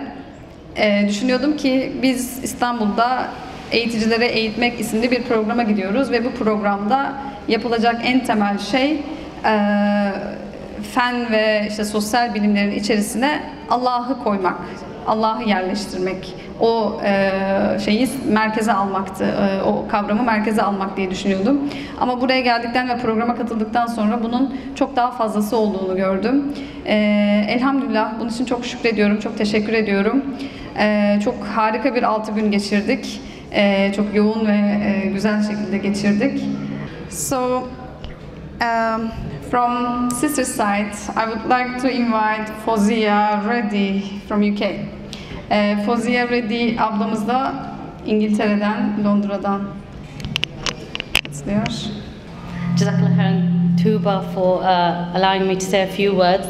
düşünüyordum ki biz İstanbul'da Eğiticileri Eğitmek isimli bir programa gidiyoruz ve bu programda yapılacak en temel şey fen ve işte sosyal bilimlerin içerisine Allah'ı koymak, Allah'ı yerleştirmek, o şeyi merkeze almaktı, o kavramı merkeze almak diye düşünüyordum. Ama buraya geldikten ve programa katıldıktan sonra bunun çok daha fazlası olduğunu gördüm. Elhamdülillah, bunun için çok şükrediyorum, çok teşekkür ediyorum. Çok harika bir 6 gün geçirdik. Çok yoğun ve güzel şekilde geçirdik. So, from sister side, I would like to invite Fozia Reddy from UK. Fozia Reddy ablamız da İngiltere'den, Londra'dan istiyor. Jazakallah khairan, Tuba, for allowing me to say a few words.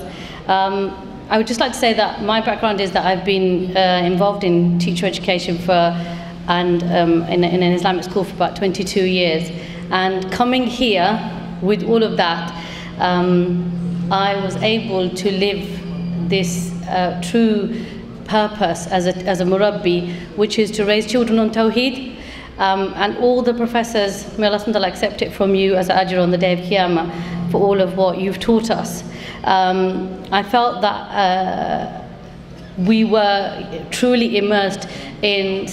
I would just like to say that my background is that I've been involved in teacher education in an Islamic school for about 22 years. And coming here with all of that, I was able to live this true purpose as a murabbi, which is to raise children on Tawheed. And all the professors, may Allah SWT accept it from you as an ajr on the day of Qiyamah for all of what you've taught us. I felt that we were truly immersed in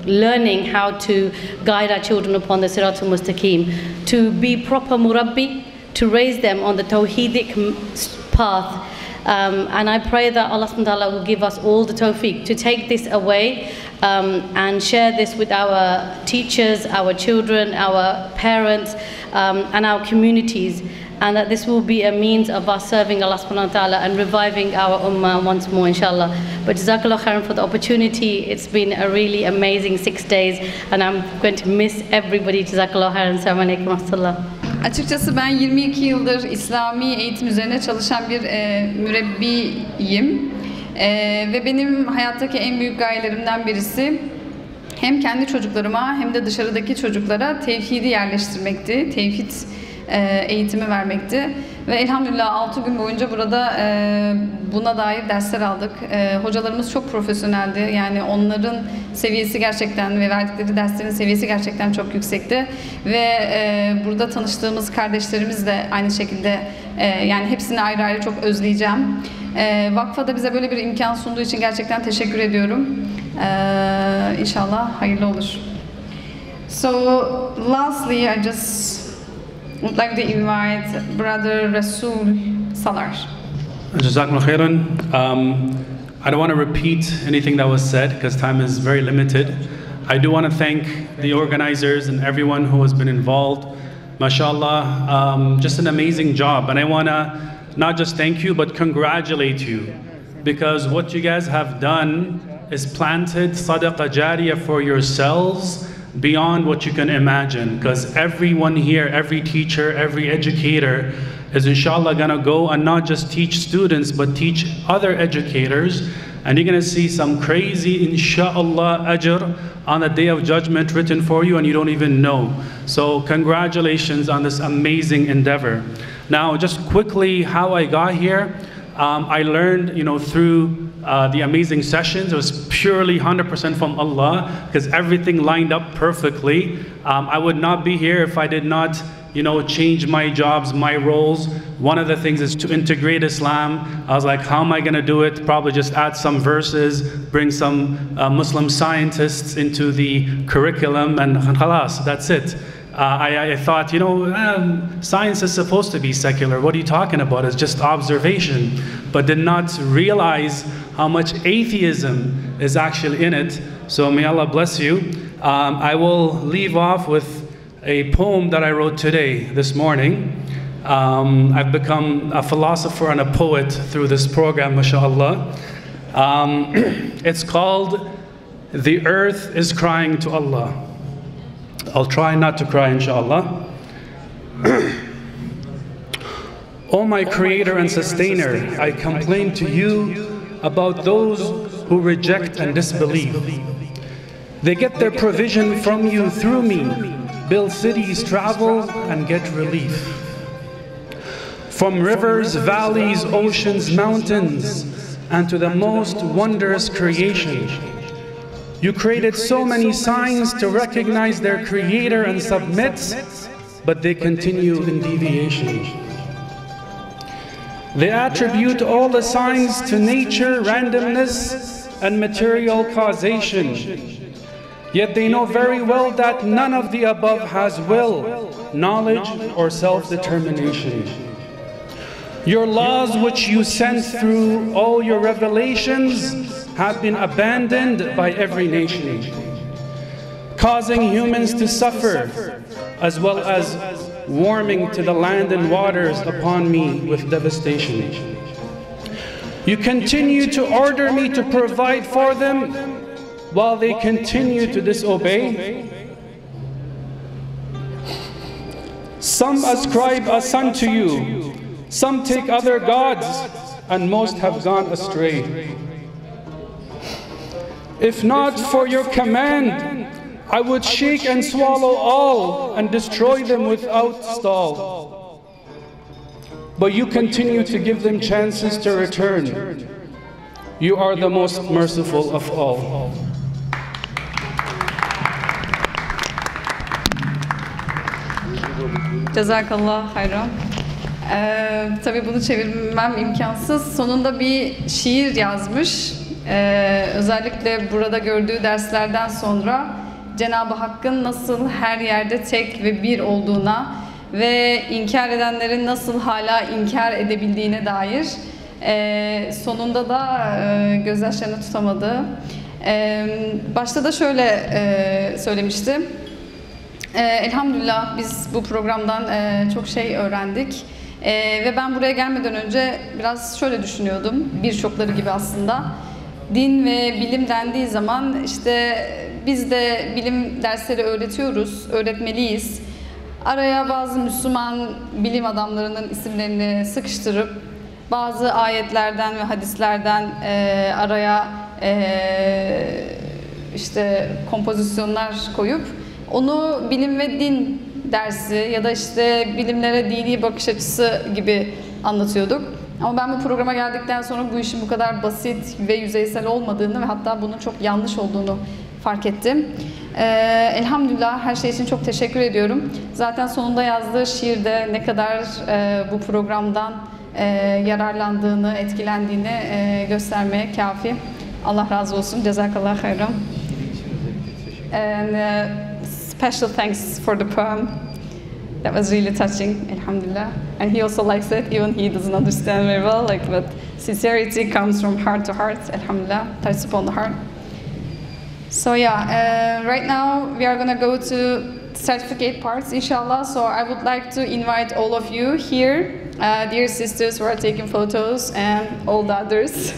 learning how to guide our children upon the Siratul Mustaqim, to be proper murabbi, to raise them on the Tawheedic path. And I pray that Allah SWT will give us all the tawfiq to take this away and share this with our teachers, our children, our parents, and our communities, and that this will be a means of us serving Allah subhanahu wa ta'ala and reviving our ummah once more, inshallah. But Jazakallah khairan for the opportunity. It's been a really amazing 6 days, and I'm going to miss everybody. Jazakallah khairan. Assalamu alaikum wa rahmatullah. Açıkçası ben 22 yıldır İslami eğitim üzerine çalışan bir mürebbiyim. Ve benim hayattaki en büyük gayelerimden birisi hem kendi çocuklarıma hem de dışarıdaki çocuklara tevhidi yerleştirmekti, tevhid eğitimi vermekti. Ve elhamdülillah 6 gün boyunca burada buna dair dersler aldık. Hocalarımız çok profesyoneldi. Yani onların seviyesi gerçekten ve verdikleri derslerin seviyesi gerçekten çok yüksekti. Ve burada tanıştığımız kardeşlerimiz de aynı şekilde, yani hepsini ayrı ayrı çok özleyeceğim. Vakfa da bize böyle bir imkan sunduğu için gerçekten teşekkür ediyorum. İnşallah hayırlı olur. So lastly, I just would like to invite Brother Rasul Salar. Jazakallah khairan. I don't want to repeat anything that was said because time is very limited. I do want to thank the organizers and everyone who has been involved. MashaAllah, just an amazing job. And I want to not just thank you, but congratulate you, because what you guys have done is planted sadaqah jariyah for yourselves beyond what you can imagine. Because everyone here, every teacher, every educator is inshallah gonna go and not just teach students, but teach other educators. And you're gonna see some crazy, inshallah, ajr on the day of judgment written for you and you don't even know. So congratulations on this amazing endeavor. Now, just quickly how I got here, I learned, through the amazing sessions. It was purely 100% from Allah, because everything lined up perfectly. I would not be here if I did not, change my jobs, my roles. One of the things is to integrate Islam. I was like, how am I going to do it? Probably just add some verses, bring some Muslim scientists into the curriculum, and khalas, that's it. I thought, science is supposed to be secular. What are you talking about? It's just observation. But did not realize how much atheism is actually in it. So may Allah bless you. I will leave off with a poem that I wrote today, this morning. I've become a philosopher and a poet through this program, mashallah. It's called The Earth is Crying to Allah. I'll try not to cry, inshallah. O my creator and sustainer, I complain to you about those who reject and disbelieve. They get their provision from you through me, build cities, travel, and get relief. From rivers, valleys, oceans, mountains, and to the most wondrous creation. You created so many signs to recognize their creator and submit, but they continue in deviation. They attribute all the signs to nature, randomness, and material causation. Yet they know very well that none of the above has will, knowledge, or self-determination. Your laws which you sent through all your revelations have been abandoned by every nation, causing humans to suffer, as well as warming to the land and waters upon me with devastation. You continue to order me to provide for them, while they continue to disobey? Some ascribe a son to you, some take other gods, and most have gone astray. If not for your command, I would shake and swallow all and destroy them without stall. But you continue to give them chances to return. You are the most merciful of all. Cezakallah hayran. Tabii bunu çevirmem imkansız. Sonunda bir şiir yazmış. Özellikle burada gördüğü derslerden sonra Cenab-ı Hakk'ın nasıl her yerde tek ve bir olduğuna ve inkar edenlerin nasıl hala inkar edebildiğine dair sonunda da gözyaşlarını tutamadı. Başta da şöyle söylemişti. Elhamdülillah biz bu programdan çok şey öğrendik. Ve ben buraya gelmeden önce biraz şöyle düşünüyordum. Birçokları gibi aslında. Din ve bilim dendiği zaman işte biz de bilim dersleri öğretiyoruz, öğretmeliyiz. Araya bazı Müslüman bilim adamlarının isimlerini sıkıştırıp bazı ayetlerden ve hadislerden araya işte kompozisyonlar koyup onu bilim ve din dersi ya da işte bilimlere dini bakış açısı gibi anlatıyorduk. Ama ben bu programa geldikten sonra bu işin bu kadar basit ve yüzeysel olmadığını ve hatta bunun çok yanlış olduğunu fark ettim. Elhamdülillah her şey için çok teşekkür ediyorum. Zaten sonunda yazdığı şiirde ne kadar bu programdan yararlandığını, etkilendiğini göstermeye kafi. Allah razı olsun. Cezakallah hayran. And special thanks for the poem. That was really touching, alhamdulillah. And he also likes it, even he doesn't understand very well, like, but sincerity comes from heart to heart, alhamdulillah, touches upon the heart. So yeah, right now we are gonna go to certificate parts, inshallah. So I would like to invite all of you here, dear sisters who are taking photos and all the others,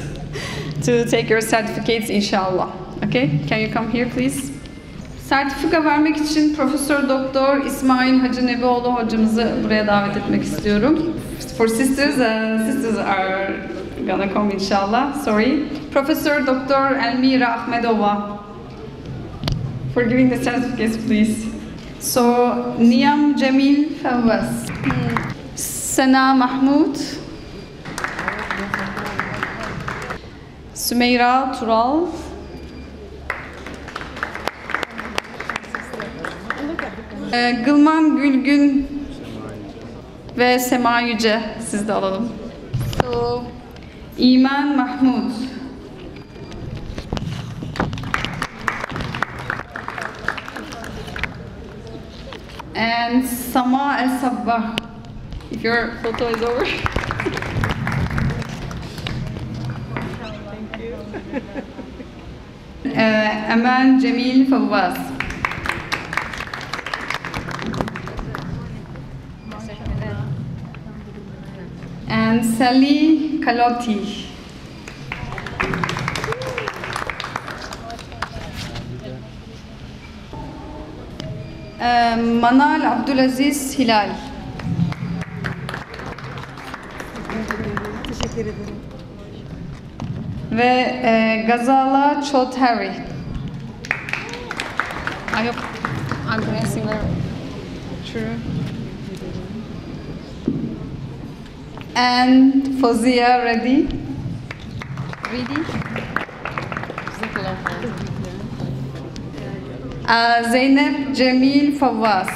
to take your certificates, inshallah. Okay, can you come here, please? Sertifika vermek için Profesör Doktor İsmail Hacı Nebioğlu hocamızı buraya davet etmek istiyorum. For sisters, sisters are gonna come inshallah. Sorry. Profesör Doktor Elmira Ahmedova. For giving the certificates, please. So Niyam Cemil Fawaz. Sena Mahmud. Sümeyra Tural. Gılman Gülgün ve Sema Yüce, siz de alalım. So, İman Mahmud. And Sama El Sabbah. If your photo is over. Thank you. Eman Cemil Fawaz. And Sally Kalotti. Manal Abdülaziz Hilal. Teşekkür ederim. Ve Gazala Chaudhary. I hope I'm pronouncing that true. And Fozia Reddy. Zeynep Cemil Fawaz.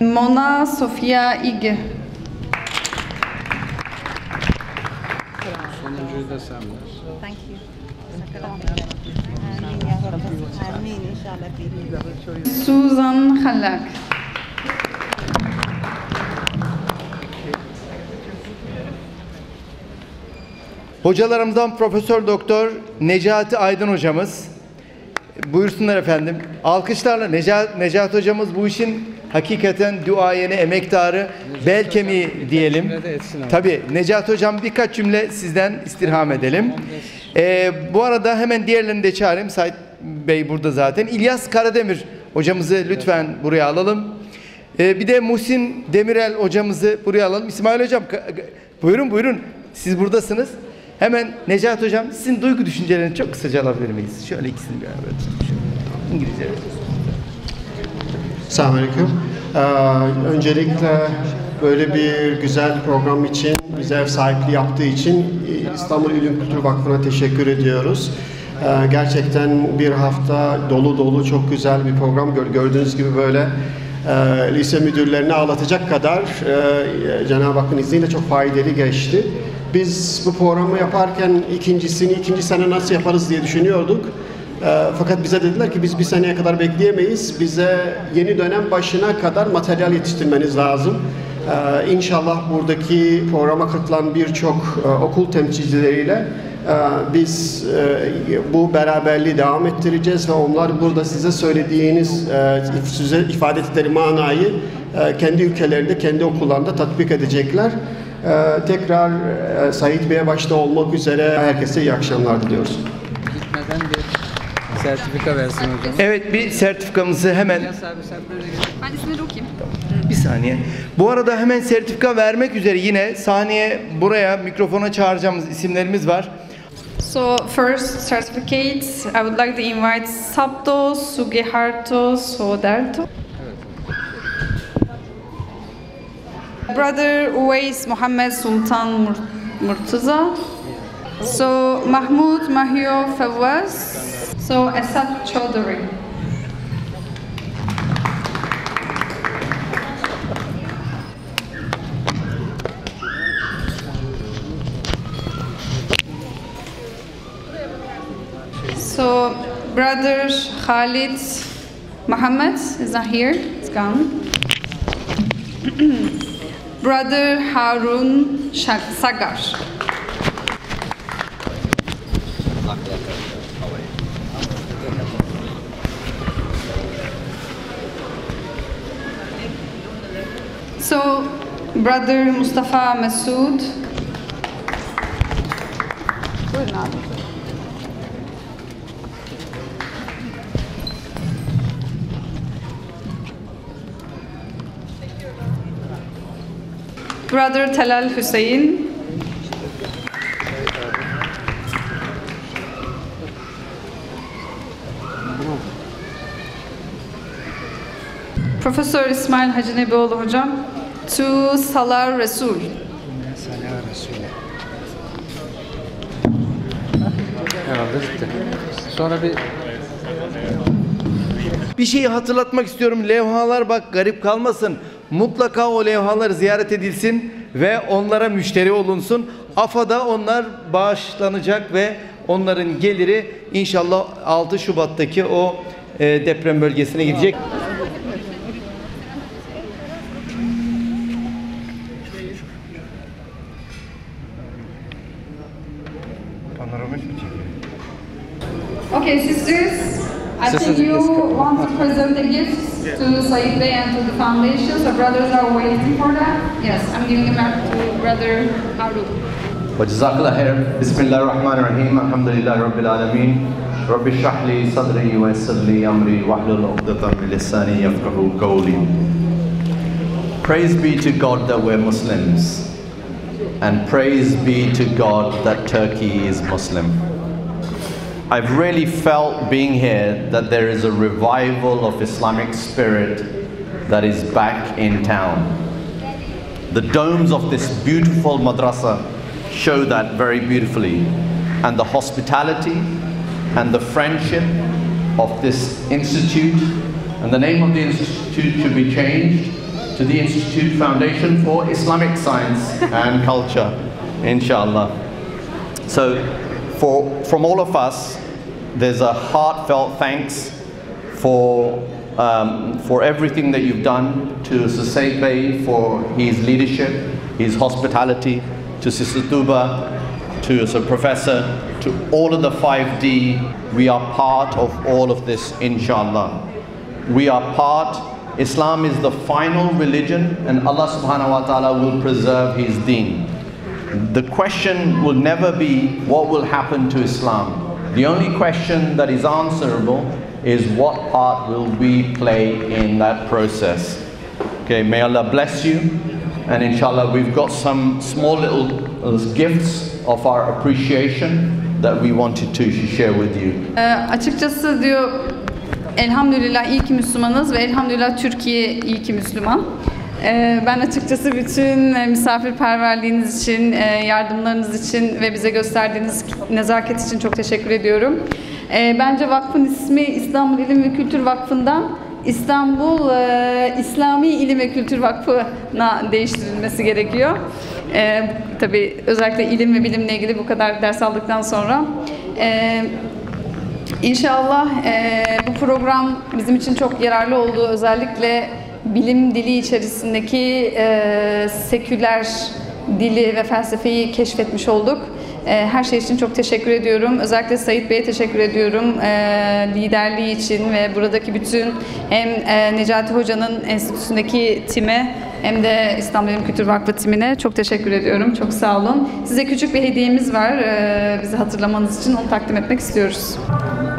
Mona Sofia İge. Sonuncuyu da sen ver. Thank you. Amin inşallah. Suzan Halak. Hocalarımızdan Profesör Doktor Necati Aydın hocamız. Buyursunlar efendim. Alkışlarla Necati hocamız bu işin hakikaten duayeni, emektarı, bel kemiği diyelim. Tabii Necat Hocam birkaç cümle sizden istirham edelim. Bu arada hemen diğerlerini de çağırayım. Said Bey burada zaten. İlyas Karademir hocamızı lütfen buraya alalım. Bir de Muhsin Demirel hocamızı buraya alalım. İsmail Hocam buyurun. Siz buradasınız. Hemen Necat Hocam sizin duygu düşüncelerini çok kısaca alabilir miyiz? Şöyle ikisini beraber tutun. İngilizce. Selamünaleyküm. Öncelikle böyle bir güzel program için, bize ev sahipliği yaptığı için İstanbul İlim Kültür Vakfı'na teşekkür ediyoruz. Gerçekten bir hafta dolu çok güzel bir program. Gördüğünüz gibi böyle lise müdürlerini ağlatacak kadar Cenab-ı Hakk'ın izniyle çok faydalı geçti. Biz bu programı yaparken ikinci sene nasıl yaparız diye düşünüyorduk. Fakat bize dediler ki biz bir seneye kadar bekleyemeyiz. Bize yeni dönem başına kadar materyal yetiştirmeniz lazım. İnşallah buradaki programa katılan birçok okul temsilcileriyle biz bu beraberliği devam ettireceğiz ve onlar burada size söylediğiniz, size ifade ettikleri manayı kendi ülkelerinde, kendi okullarında tatbik edecekler. Tekrar Said Bey'e başta olmak üzere herkese iyi akşamlar diliyoruz. Gitmeden bir sertifika versin hocam. Evet, bir sertifikamızı hemen... Ben isimleri okuyayım. Bir saniye. Bu arada hemen sertifika vermek üzere yine sahneye buraya mikrofona çağıracağımız isimlerimiz var. So first certificates, I would like to invite Sabdo Sugiharto Soderto. Brother Uweys Muhammed Sultan Murtaza. So Mahmoud Mahio Fawaz. So Esat Chaudhary. So brother Khalid Muhammad is not here, he's gone. Brother Harun Sagar. So brother Mustafa Masood. Brother Talal Hussein. Professor İsmail Hacı Nebioğlu hocam. To Salar Resul. Herhalde bitti. Sonra bir şeyi hatırlatmak istiyorum. Levhalar bak garip kalmasın. Mutlaka o levhalar ziyaret edilsin ve onlara müşteri olunsun. AFA'da onlar bağışlanacak ve onların geliri inşallah 6 Şubat'taki o deprem bölgesine gidecek. Okay, sisters, I think you want to present the gifts to Said Bey and to the foundation, so brothers are waiting for that. Yes, I'm giving them back to Brother Harun. وجزاك الله خير. بسم الله الرحمن الرحيم. الحمد لله رب العالمين. رب اشرح لي صدري ويسر لي أمري واحلل عقدة من لساني يفقهوا قولي. Praise be to God that we're Muslims, and praise be to God that Turkey is Muslim. I've really felt being here that there is a revival of Islamic spirit that is back in town. The domes of this beautiful madrasa show that very beautifully, and the hospitality and the friendship of this institute, and the name of the institute should be changed to the Institute Foundation for Islamic Science and Culture, inshallah. So from all of us, there's a heartfelt thanks for everything that you've done, to Said Bey for his leadership, his hospitality, to Sister Tuba, to Sir Professor, to all of the 5D. We are part of all of this, inshallah. We are part Islam is the final religion and Allah subhanahu wa ta'ala will preserve His deen. The question will never be what will happen to Islam. The only question that is answerable is what part will we play in that process. Okay, may Allah bless you, and inshallah we've got some small little gifts of our appreciation that we wanted to share with you. Açıkçası diyor, elhamdülillah iyi ki Müslümanız ve elhamdülillah Türkiye iyi ki Müslüman. Ben açıkçası bütün misafirperverliğiniz için, yardımlarınız için ve bize gösterdiğiniz nezaket için çok teşekkür ediyorum. Bence vakfın ismi İstanbul İlim ve Kültür Vakfı'ndan İstanbul İslami İlim ve Kültür Vakfı'na değiştirilmesi gerekiyor. Tabii özellikle ilim ve bilimle ilgili bu kadar ders aldıktan sonra. İnşallah bu program bizim için çok yararlı oldu. Özellikle bilim dili içerisindeki seküler dili ve felsefeyi keşfetmiş olduk. Her şey için çok teşekkür ediyorum. Özellikle Sayit Bey'e teşekkür ediyorum. Liderliği için ve buradaki bütün hem Necati Hoca'nın enstitüsündeki time hem de İstanbul İlim Kültür Vakfı timine çok teşekkür ediyorum. Çok sağ olun. Size küçük bir hediyemiz var. Bizi hatırlamanız için onu takdim etmek istiyoruz.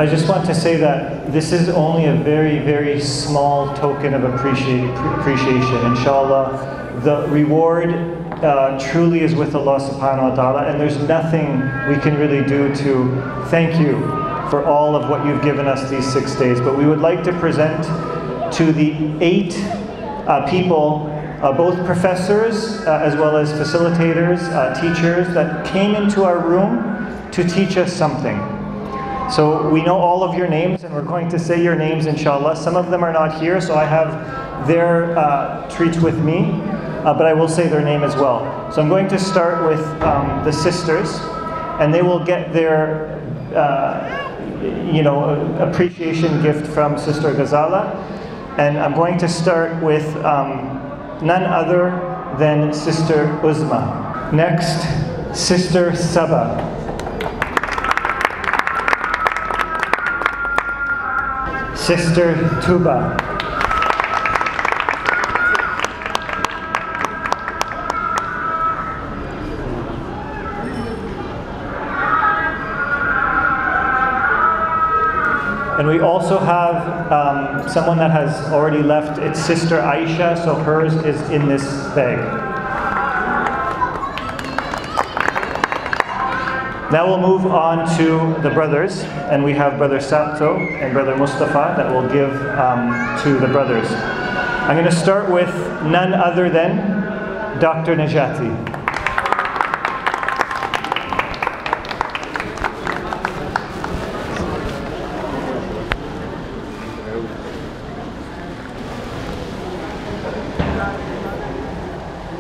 I just want to say that this is only a very, very small token of appreciation. Inshallah, the reward truly is with Allah subhanahu wa ta'ala, and there's nothing we can really do to thank you for all of what you've given us these 6 days. But we would like to present to the 8 people, both professors as well as facilitators, teachers that came into our room to teach us something. So we know all of your names, and we're going to say your names inshallah. Some of them are not here, so I have their treats with me, but I will say their name as well. So I'm going to start with the sisters, and they will get their appreciation gift from Sister Ghazala. And I'm going to start with none other than Sister Uzma. Next, Sister Saba. Sister Tuba. And we also have someone that has already left. It's Sister Aisha, so hers is in this bag. Now we'll move on to the brothers, and we have Brother Sato and Brother Mustafa that will give to the brothers. I'm going to start with none other than Dr. Najati.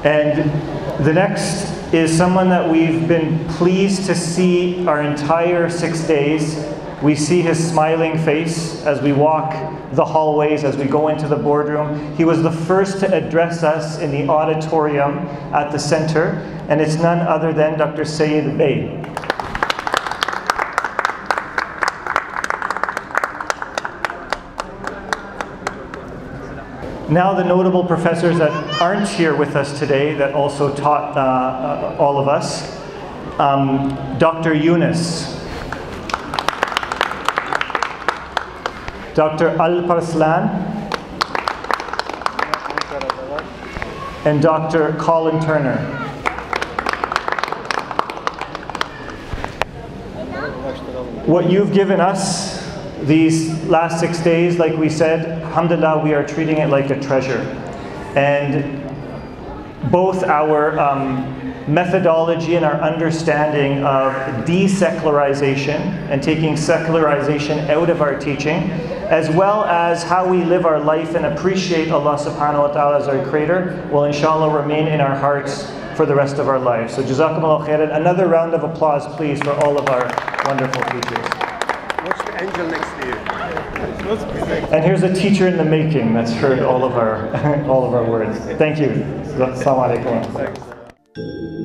And the next is someone that we've been pleased to see our entire 6 days. We see his smiling face as we walk the hallways, as we go into the boardroom. He was the first to address us in the auditorium at the center, and it's none other than Dr. Sayyid Bey. Now the notable professors that aren't here with us today that also taught all of us. Dr. Yunus. Dr. Al-Parslan. And Dr. Colin Turner. What you've given us these last 6 days, like we said, alhamdulillah, we are treating it like a treasure. And both our methodology and our understanding of desecularization and taking secularization out of our teaching, as well as how we live our life and appreciate Allah subhanahu wa ta'ala as our creator, will inshallah remain in our hearts for the rest of our lives. So jazakumullah khairan. Another round of applause please for all of our wonderful teachers. What's the angel next to you? And here's a teacher in the making that's heard all of our words. Thank you. Assalamu alaikum.